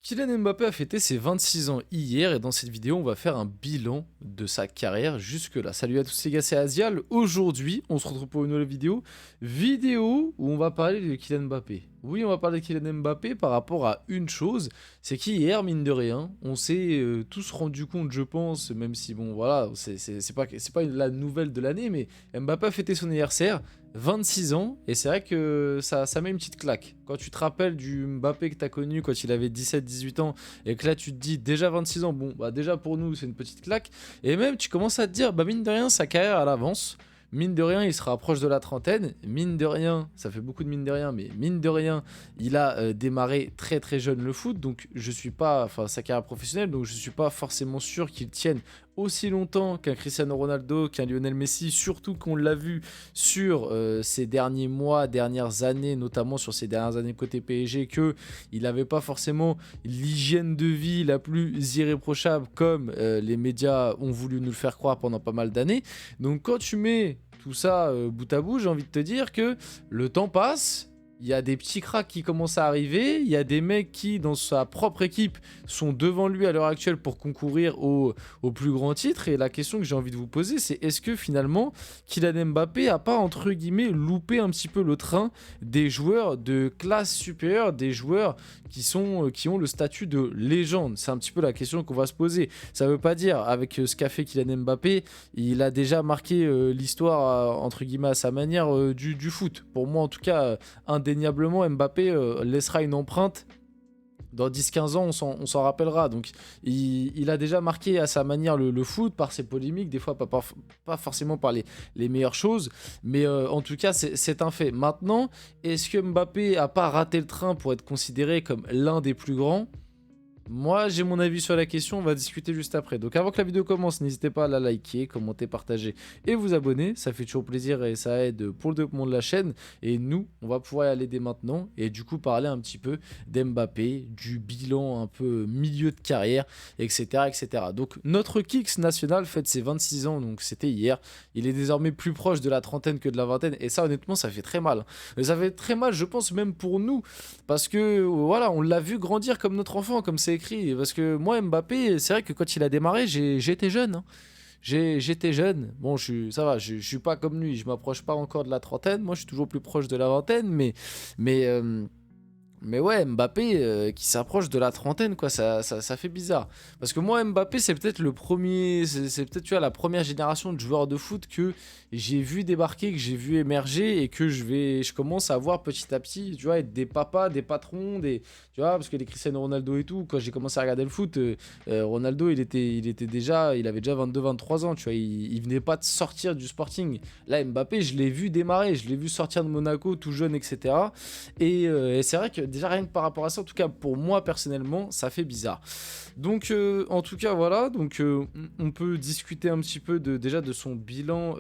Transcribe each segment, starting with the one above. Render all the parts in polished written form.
Kylian Mbappé a fêté ses 26 ans hier et dans cette vidéo, on va faire un bilan de sa carrière jusque-là. Salut à tous les gars, c'est Azial. Aujourd'hui, on se retrouve pour une nouvelle vidéo où on va parler de Kylian Mbappé. Oui, on va parler de Kylian Mbappé par rapport à une chose, c'est qu'hier, mine de rien, on s'est tous rendu compte, je pense, même si bon, voilà, c'est pas la nouvelle de l'année, mais Mbappé a fêté son anniversaire, 26 ans, et c'est vrai que ça met une petite claque. Quand tu te rappelles du Mbappé que tu as connu quand il avait 17-18 ans, et que là tu te dis déjà 26 ans, bon, bah déjà pour nous c'est une petite claque, et même tu commences à te dire, bah mine de rien, sa carrière à l'avance. Mine de rien, il se rapproche de la trentaine. Mine de rien, ça fait beaucoup de mine de rien, mais mine de rien, il a démarré très très jeune le foot. Donc je suis pas, enfin sa carrière professionnelle, donc je suis pas forcément sûr qu'il tienne aussi longtemps qu'un Cristiano Ronaldo, qu'un Lionel Messi, surtout qu'on l'a vu sur ces derniers mois, dernières années, notamment sur ces dernières années côté PSG, que il n'avait pas forcément l'hygiène de vie la plus irréprochable comme les médias ont voulu nous le faire croire pendant pas mal d'années. Donc quand tu mets tout ça bout à bout, j'ai envie de te dire que le temps passe. Il y a des petits cracks qui commencent à arriver, il y a des mecs qui, dans sa propre équipe, sont devant lui à l'heure actuelle pour concourir au plus grand titre. Et la question que j'ai envie de vous poser, c'est est-ce que finalement, Kylian Mbappé a pas, entre guillemets, loupé un petit peu le train des joueurs de classe supérieure, des joueurs qui ont le statut de légende? C'est un petit peu la question qu'on va se poser. Ça veut pas dire, avec ce qu'a fait Kylian Mbappé, il a déjà marqué l'histoire, entre guillemets, à sa manière du foot. Pour moi, en tout cas, indéniablement, Mbappé laissera une empreinte. Dans 10-15 ans, on s'en rappellera. Donc, il a déjà marqué à sa manière le foot par ses polémiques, des fois pas forcément par les meilleures choses. Mais en tout cas, c'est un fait. Maintenant, est-ce que Mbappé a pas raté le train pour être considéré comme l'un des plus grands? Moi, j'ai mon avis sur la question, on va discuter juste après. Donc avant que la vidéo commence, n'hésitez pas à la liker, commenter, partager et vous abonner. Ça fait toujours plaisir et ça aide pour le développement de la chaîne. Et nous, on va pouvoir y aller dès maintenant et du coup parler un petit peu d'Mbappé, du bilan un peu milieu de carrière, etc. etc. Donc notre Kicks national fête ses 26 ans, donc c'était hier. Il est désormais plus proche de la trentaine que de la vingtaine et ça honnêtement, ça fait très mal. Ça fait très mal, je pense, même pour nous. Parce que voilà, on l'a vu grandir comme notre enfant, comme c'est écrit. Parce que moi, Mbappé, c'est vrai que quand il a démarré, j'étais jeune. Hein. J'étais jeune. Bon, ça va, je suis pas comme lui. Je m'approche pas encore de la trentaine. Moi, je suis toujours plus proche de la vingtaine. Mais, mais ouais, Mbappé qui s'approche de la trentaine, quoi, ça fait bizarre. Parce que moi, Mbappé, c'est peut-être le premier, c'est peut-être, tu vois, la première génération de joueurs de foot que j'ai vu débarquer, que j'ai vu émerger et que je commence à voir petit à petit, tu vois, être des papas, des patrons, tu vois, parce que les Cristiano Ronaldo et tout, quand j'ai commencé à regarder le foot, Ronaldo, il avait déjà 22-23 ans, tu vois, il venait pas de sortir du Sporting. Là, Mbappé, je l'ai vu démarrer, je l'ai vu sortir de Monaco tout jeune, etc. Et c'est vrai que déjà rien que par rapport à ça, en tout cas pour moi personnellement, ça fait bizarre. Donc en tout cas voilà, donc on peut discuter un petit peu déjà de son bilan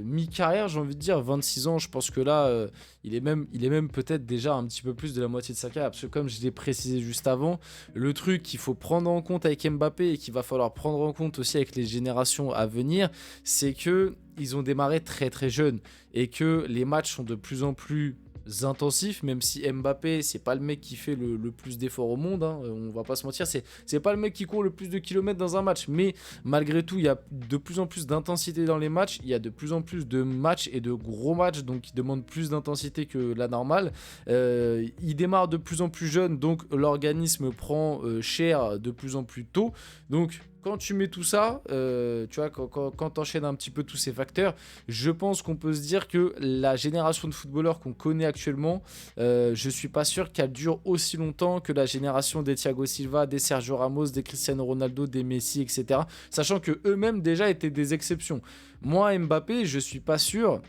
mi-carrière, j'ai envie de dire 26 ans. Je pense que là il est même peut-être déjà un petit peu plus de la moitié de sa carrière, parce que comme je l'ai précisé juste avant, le truc qu'il faut prendre en compte avec Mbappé et qu'il va falloir prendre en compte aussi avec les générations à venir, c'est que ils ont démarré très très jeunes et que les matchs sont de plus en plus intensif, même si Mbappé c'est pas le mec qui fait le plus d'efforts au monde, hein, on va pas se mentir, c'est pas le mec qui court le plus de kilomètres dans un match, mais malgré tout il y a de plus en plus d'intensité dans les matchs, il y a de plus en plus de matchs et de gros matchs, donc qui demandent plus d'intensité que la normale. Il démarre de plus en plus jeune, donc l'organisme prend cher de plus en plus tôt, donc quand tu mets tout ça, tu vois, quand tu enchaînes un petit peu tous ces facteurs, je pense qu'on peut se dire que la génération de footballeurs qu'on connaît actuellement, je suis pas sûr qu'elle dure aussi longtemps que la génération des Thiago Silva, des Sergio Ramos, des Cristiano Ronaldo, des Messi, etc. Sachant que eux-mêmes déjà étaient des exceptions. Moi, Mbappé, je suis pas sûr.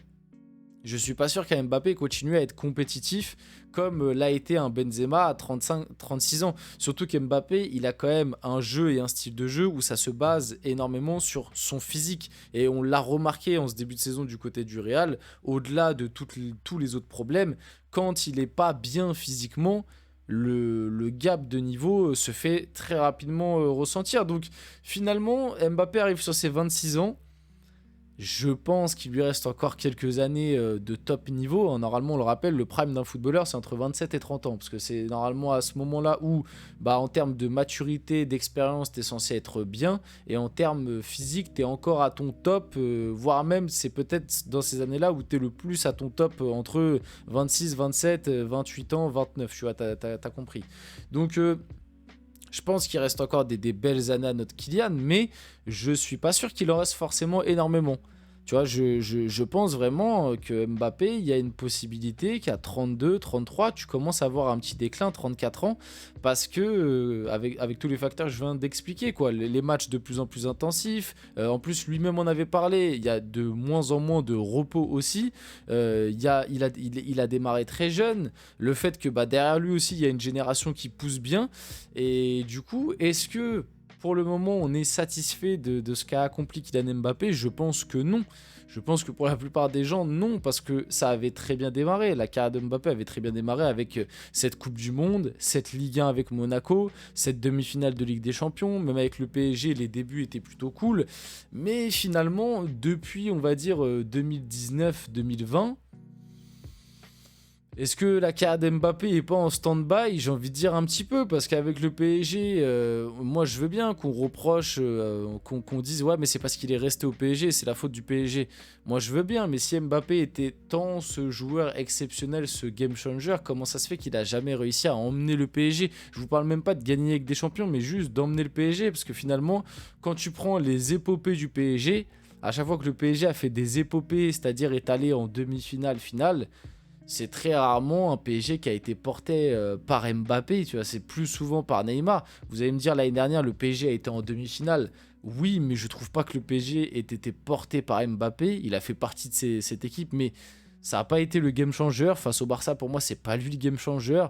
Je suis pas sûr qu'Mbappé continue à être compétitif comme l'a été un Benzema à 35-36 ans. Surtout qu'Mbappé, il a quand même un jeu et un style de jeu où ça se base énormément sur son physique. Et on l'a remarqué en ce début de saison du côté du Real, au-delà de tous les autres problèmes, quand il n'est pas bien physiquement, le gap de niveau se fait très rapidement ressentir. Donc finalement, Mbappé arrive sur ses 26 ans. Je pense qu'il lui reste encore quelques années de top niveau, hein. Normalement, on le rappelle, le prime d'un footballeur, c'est entre 27 et 30 ans. Parce que c'est normalement à ce moment-là où, bah, en termes de maturité, d'expérience, tu es censé être bien. Et en termes physiques, tu es encore à ton top. Voire même, c'est peut-être dans ces années-là où tu es le plus à ton top entre 26, 27, 28 ans, 29. Tu vois, t'as compris. Donc, je pense qu'il reste encore des belles années à notre Kylian, mais je suis pas sûr qu'il en reste forcément énormément. Tu vois, je pense vraiment que Mbappé, il y a une possibilité qu'à 32, 33, tu commences à avoir un petit déclin, 34 ans, parce que, avec tous les facteurs que je viens d'expliquer, quoi, les matchs de plus en plus intensifs, en plus lui-même en avait parlé, il y a de moins en moins de repos aussi, il a démarré très jeune, le fait que bah, derrière lui aussi, il y a une génération qui pousse bien, et du coup, est-ce que pour le moment, on est satisfait de ce qu'a accompli Kylian Mbappé? Je pense que non. Je pense que pour la plupart des gens, non, parce que ça avait très bien démarré. La carrière de Mbappé avait très bien démarré avec cette Coupe du Monde, cette Ligue 1 avec Monaco, cette demi-finale de Ligue des Champions. Même avec le PSG, les débuts étaient plutôt cool. Mais finalement, depuis, on va dire, 2019-2020, est-ce que la carrière d'Mbappé est pas en stand-by? J'ai envie de dire un petit peu, parce qu'avec le PSG, moi je veux bien qu'on reproche, qu'on dise ouais mais c'est parce qu'il est resté au PSG, c'est la faute du PSG. Moi je veux bien, mais si Mbappé était tant ce joueur exceptionnel, ce game changer, comment ça se fait qu'il a jamais réussi à emmener le PSG? Je vous parle même pas de gagner avec des champions, mais juste d'emmener le PSG, parce que finalement, quand tu prends les épopées du PSG, à chaque fois que le PSG a fait des épopées, c'est-à-dire est allé en demi-finale, finale, c'est très rarement un PSG qui a été porté par Mbappé, tu vois, c'est plus souvent par Neymar. Vous allez me dire, l'année dernière, le PSG a été en demi-finale. Oui, mais je trouve pas que le PSG ait été porté par Mbappé. Il a fait partie de cette équipe, mais ça n'a pas été le game changer. Face au Barça, pour moi, c'est pas lui le game changer.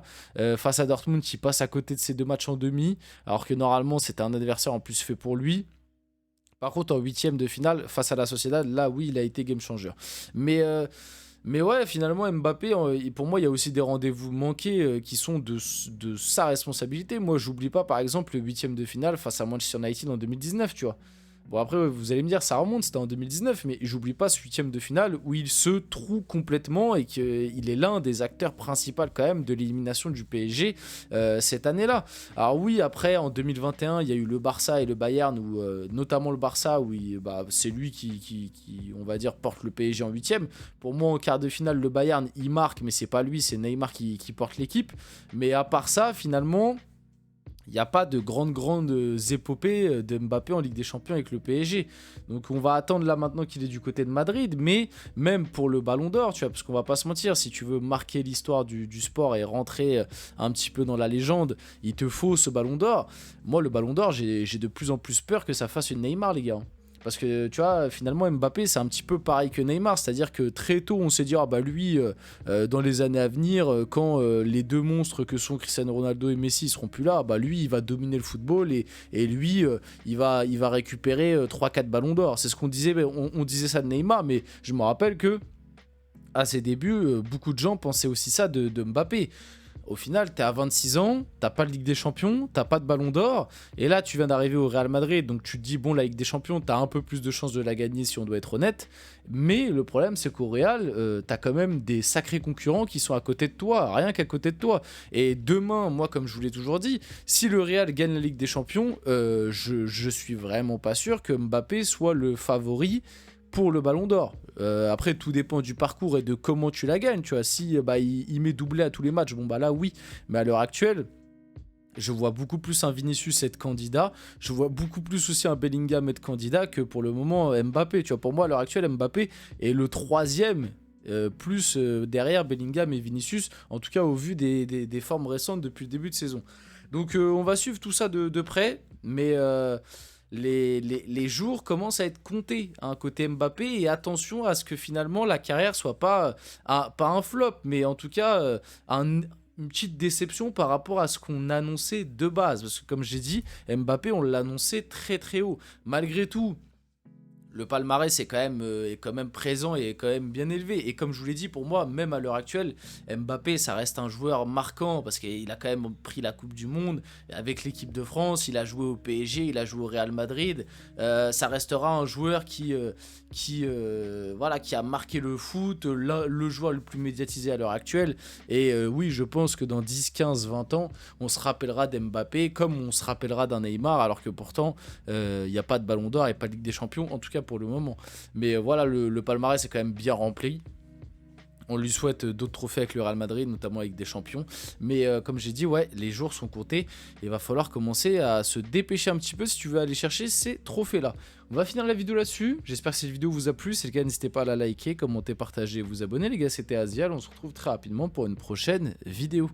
Face à Dortmund, il passe à côté de ces deux matchs en demi, alors que normalement, c'était un adversaire en plus fait pour lui. Par contre, en huitième de finale, face à la Sociedad, là, oui, il a été game changer. Mais... mais ouais, finalement, Mbappé, pour moi, il y a aussi des rendez-vous manqués qui sont de sa responsabilité. Moi, j'oublie pas, par exemple, le huitième de finale face à Manchester United en 2019, tu vois. Bon, après, ouais, vous allez me dire, ça remonte, c'était en 2019, mais j'oublie pas ce huitième de finale où il se trouve complètement et qu'il est l'un des acteurs principaux quand même de l'élimination du PSG cette année-là. Alors oui, après, en 2021, il y a eu le Barça et le Bayern, où, notamment le Barça, où bah, c'est lui qui, on va dire, porte le PSG en huitième. Pour moi, en quart de finale, le Bayern, il marque, mais c'est pas lui, c'est Neymar qui porte l'équipe. Mais à part ça, finalement... Il n'y a pas de grandes épopées de Mbappé en Ligue des Champions avec le PSG. Donc on va attendre là maintenant qu'il est du côté de Madrid. Mais même pour le Ballon d'Or, tu vois, parce qu'on va pas se mentir, si tu veux marquer l'histoire du sport et rentrer un petit peu dans la légende, il te faut ce Ballon d'Or. Moi, le Ballon d'Or, j'ai de plus en plus peur que ça fasse une Neymar, les gars. Parce que tu vois, finalement, Mbappé, c'est un petit peu pareil que Neymar. C'est-à-dire que très tôt, on s'est dit, ah bah lui, dans les années à venir, quand les deux monstres que sont Cristiano Ronaldo et Messi seront plus là, bah lui, il va dominer le football et lui, il va récupérer 3-4 ballons d'or. C'est ce qu'on disait, on disait ça de Neymar, mais je me rappelle que à ses débuts, beaucoup de gens pensaient aussi ça de Mbappé. Au final, t'es à 26 ans, t'as pas de Ligue des Champions, t'as pas de Ballon d'Or, et là tu viens d'arriver au Real Madrid, donc tu te dis, bon, la Ligue des Champions, t'as un peu plus de chances de la gagner si on doit être honnête, mais le problème c'est qu'au Real, t'as quand même des sacrés concurrents qui sont à côté de toi, rien qu'à côté de toi. Et demain, moi comme je vous l'ai toujours dit, si le Real gagne la Ligue des Champions, je suis vraiment pas sûr que Mbappé soit le favori pour le Ballon d'Or. Après, tout dépend du parcours et de comment tu la gagnes. Tu vois, si bah, il met doublé à tous les matchs, bon bah là oui. Mais à l'heure actuelle, je vois beaucoup plus un Vinicius être candidat. Je vois beaucoup plus aussi un Bellingham être candidat que pour le moment Mbappé. Tu vois, pour moi à l'heure actuelle, Mbappé est le troisième. Plus derrière Bellingham et Vinicius, en tout cas au vu des formes récentes depuis le début de saison. Donc on va suivre tout ça de près, mais les jours commencent à être comptés côté Mbappé, et attention à ce que finalement la carrière soit pas un flop, mais en tout cas une petite déception par rapport à ce qu'on annonçait de base, parce que comme j'ai dit, Mbappé on l'annonçait très très haut. Malgré tout, le palmarès est quand même présent et est quand même bien élevé. Et comme je vous l'ai dit, pour moi, même à l'heure actuelle, Mbappé, ça reste un joueur marquant parce qu'il a quand même pris la Coupe du Monde avec l'équipe de France, il a joué au PSG, il a joué au Real Madrid. Ça restera un joueur voilà, qui a marqué le foot, le joueur le plus médiatisé à l'heure actuelle. Et oui, je pense que dans 10, 15, 20 ans, on se rappellera d'Mbappé comme on se rappellera d'un Neymar, alors que pourtant, il n'y a pas de Ballon d'Or et pas de Ligue des Champions, en tout cas pour le moment. Mais voilà, le palmarès est quand même bien rempli. On lui souhaite d'autres trophées avec le Real Madrid, notamment avec des champions. Mais comme j'ai dit, ouais, les jours sont comptés. Il va falloir commencer à se dépêcher un petit peu si tu veux aller chercher ces trophées-là. On va finir la vidéo là-dessus. J'espère que cette vidéo vous a plu. Si c'est le cas, n'hésitez pas à la liker, commenter, partager, vous abonner. Les gars, c'était Azial. On se retrouve très rapidement pour une prochaine vidéo.